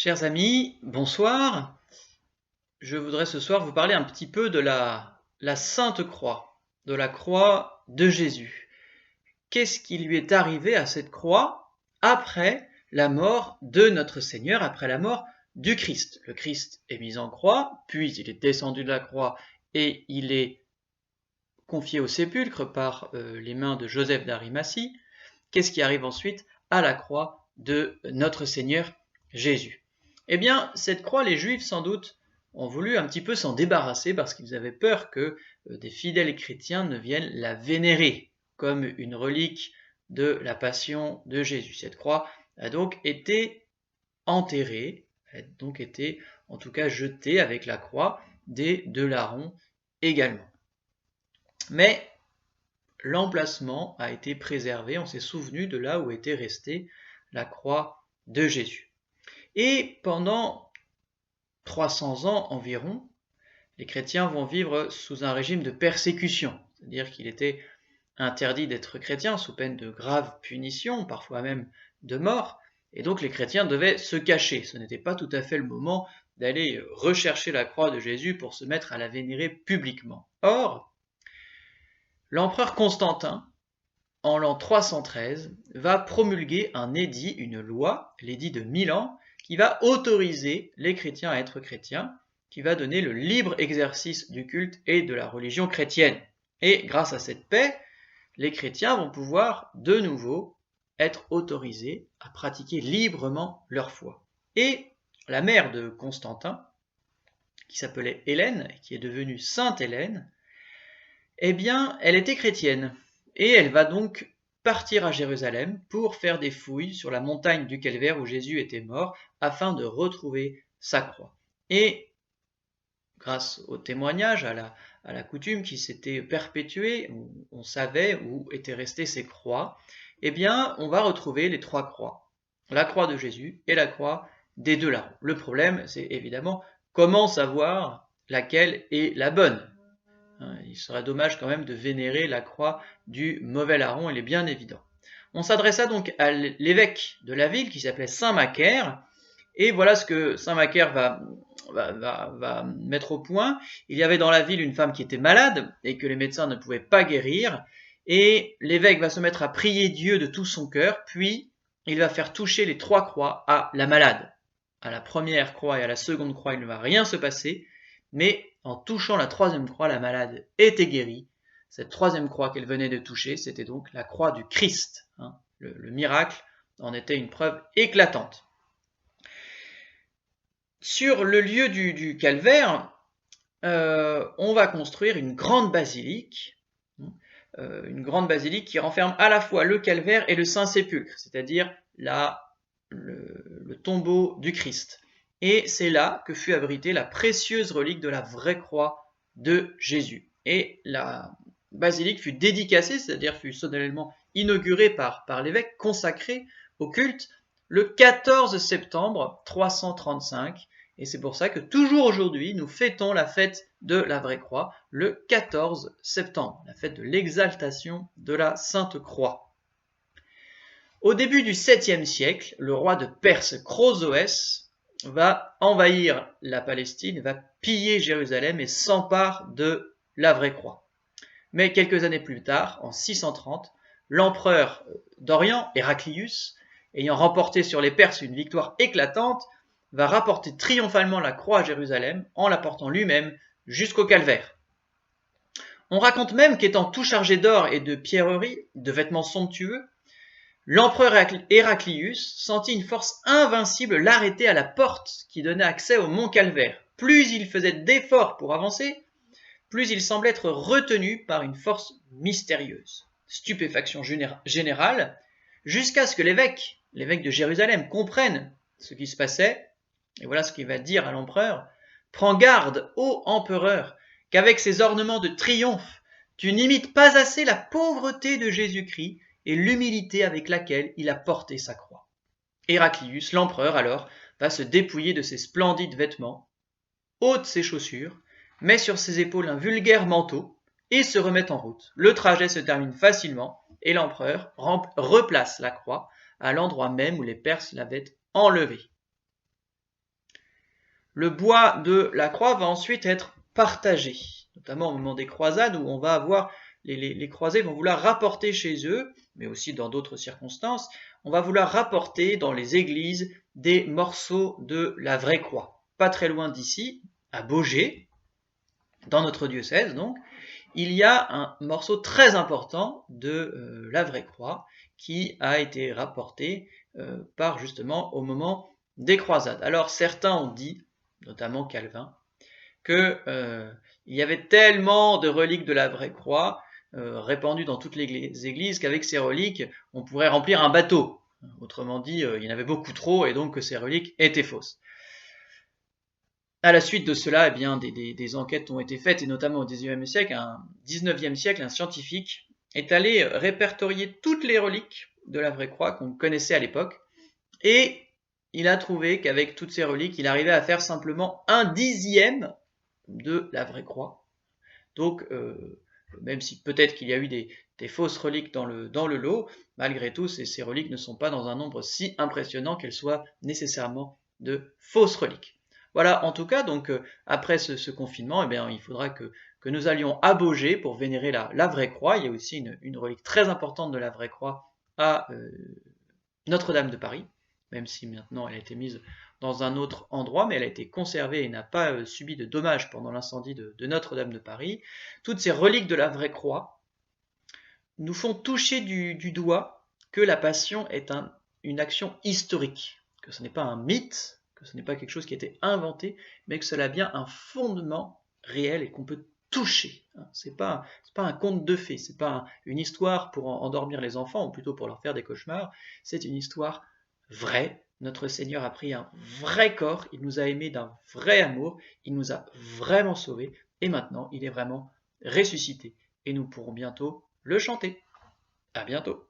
Chers amis, bonsoir. Je voudrais ce soir vous parler un petit peu de la Sainte Croix, de la croix de Jésus. Qu'est-ce qui lui est arrivé à cette croix après la mort de notre Seigneur, après la mort du Christ? Le Christ est mis en croix, puis il est descendu de la croix et il est confié au sépulcre par les mains de Joseph d'Arimathie. Qu'est-ce qui arrive ensuite à la croix de notre Seigneur Jésus? Eh bien, cette croix, les Juifs, sans doute, ont voulu un petit peu s'en débarrasser parce qu'ils avaient peur que des fidèles chrétiens ne viennent la vénérer comme une relique de la passion de Jésus. Cette croix a donc été enterrée, a donc été en tout cas jetée avec la croix des deux larrons également. Mais l'emplacement a été préservé, on s'est souvenu de là où était restée la croix de Jésus. Et pendant 300 ans environ, les chrétiens vont vivre sous un régime de persécution, c'est-à-dire qu'il était interdit d'être chrétien sous peine de graves punitions, parfois même de mort, et donc les chrétiens devaient se cacher. Ce n'était pas tout à fait le moment d'aller rechercher la croix de Jésus pour se mettre à la vénérer publiquement. Or, l'empereur Constantin, en l'an 313, va promulguer un édit, une loi, l'édit de Milan, qui va autoriser les chrétiens à être chrétiens, qui va donner le libre exercice du culte et de la religion chrétienne. Et grâce à cette paix, les chrétiens vont pouvoir de nouveau être autorisés à pratiquer librement leur foi. Et la mère de Constantin, qui s'appelait Hélène, qui est devenue Sainte Hélène, eh bien, elle était chrétienne. Et elle va donc partir à Jérusalem pour faire des fouilles sur la montagne du Calvaire où Jésus était mort, afin de retrouver sa croix. Et grâce au témoignage, à la coutume qui s'était perpétuée, où on savait où étaient restées ces croix, eh bien, on va retrouver les trois croix. La croix de Jésus et la croix des deux larrons. Le problème, c'est évidemment comment savoir laquelle est la bonne. Il serait dommage quand même de vénérer la croix du mauvais larron, il est bien évident. On s'adressa donc à l'évêque de la ville qui s'appelait Saint Macaire, et voilà ce que Saint Macaire va mettre au point. Il y avait dans la ville une femme qui était malade et que les médecins ne pouvaient pas guérir, et l'évêque va se mettre à prier Dieu de tout son cœur, puis il va faire toucher les trois croix à la malade. À la première croix et à la seconde croix, il ne va rien se passer, mais en touchant la troisième croix, la malade était guérie. Cette troisième croix qu'elle venait de toucher, c'était donc la croix du Christ. Le miracle en était une preuve éclatante. Sur le lieu du calvaire, on va construire une grande basilique qui renferme à la fois le calvaire et le Saint-Sépulcre, c'est-à-dire le tombeau du Christ. Et c'est là que fut abritée la précieuse relique de la vraie croix de Jésus. Et la basilique fut dédicacée, c'est-à-dire fut solennellement inaugurée par l'évêque, consacrée au culte, le 14 septembre 335. Et c'est pour ça que toujours aujourd'hui, nous fêtons la fête de la vraie croix, le 14 septembre, la fête de l'exaltation de la Sainte Croix. Au début du 7e siècle, le roi de Perse Chrosoès va envahir la Palestine, va piller Jérusalem et s'empare de la vraie croix. Mais quelques années plus tard, en 630, l'empereur d'Orient, Héraclius, ayant remporté sur les Perses une victoire éclatante, va rapporter triomphalement la croix à Jérusalem en la portant lui-même jusqu'au calvaire. On raconte même qu'étant tout chargé d'or et de pierreries, de vêtements somptueux, l'empereur Héraclius sentit une force invincible l'arrêter à la porte qui donnait accès au mont Calvaire. Plus il faisait d'efforts pour avancer, plus il semblait être retenu par une force mystérieuse. Stupéfaction générale, jusqu'à ce que l'évêque de Jérusalem, comprenne ce qui se passait, et voilà ce qu'il va dire à l'empereur: « Prends garde, ô empereur, qu'avec ces ornements de triomphe, tu n'imites pas assez la pauvreté de Jésus-Christ et l'humilité avec laquelle il a porté sa croix. » Héraclius, l'empereur, alors, va se dépouiller de ses splendides vêtements, ôte ses chaussures, met sur ses épaules un vulgaire manteau et se remet en route. Le trajet se termine facilement et l'empereur replace la croix à l'endroit même où les Perses l'avaient enlevée. le bois de la croix va ensuite être partagé, notamment au moment des croisades où on va avoir les croisés vont vouloir rapporter chez eux, mais aussi dans d'autres circonstances, on va vouloir rapporter dans les églises des morceaux de la vraie croix. Pas très loin d'ici, à Baugé, dans notre diocèse donc, il y a un morceau très important de la vraie croix qui a été rapporté par justement au moment des croisades. Alors certains ont dit, notamment Calvin, que il y avait tellement de reliques de la vraie croix répandues dans toutes les églises qu'avec ces reliques on pourrait remplir un bateau. Autrement dit, il y en avait beaucoup trop et donc que ces reliques étaient fausses. À la suite de cela, eh bien, des enquêtes ont été faites, et notamment au XIXe siècle, un scientifique est allé répertorier toutes les reliques de la vraie croix qu'on connaissait à l'époque, et il a trouvé qu'avec toutes ces reliques, il arrivait à faire simplement 1/10 de la vraie croix. Donc, même si peut-être qu'il y a eu des fausses reliques dans le lot, malgré tout, ces reliques ne sont pas dans un nombre si impressionnant qu'elles soient nécessairement de fausses reliques. Voilà, en tout cas, donc après ce confinement, eh bien, il faudra que nous allions à Baugé pour vénérer la vraie croix. Il y a aussi une relique très importante de la vraie croix à Notre-Dame de Paris, même si maintenant elle a été mise dans un autre endroit, mais elle a été conservée et n'a pas subi de dommages pendant l'incendie de Notre-Dame de Paris. Toutes ces reliques de la vraie croix nous font toucher du doigt que la Passion est une action historique, que ce n'est pas un mythe, que ce n'est pas quelque chose qui a été inventé, mais que cela a bien un fondement réel et qu'on peut toucher. C'est pas un conte de fées, c'est pas une histoire pour endormir les enfants, ou plutôt pour leur faire des cauchemars, c'est une histoire vraie. Notre Seigneur a pris un vrai corps, il nous a aimés d'un vrai amour, il nous a vraiment sauvés, et maintenant il est vraiment ressuscité. Et nous pourrons bientôt le chanter. À bientôt.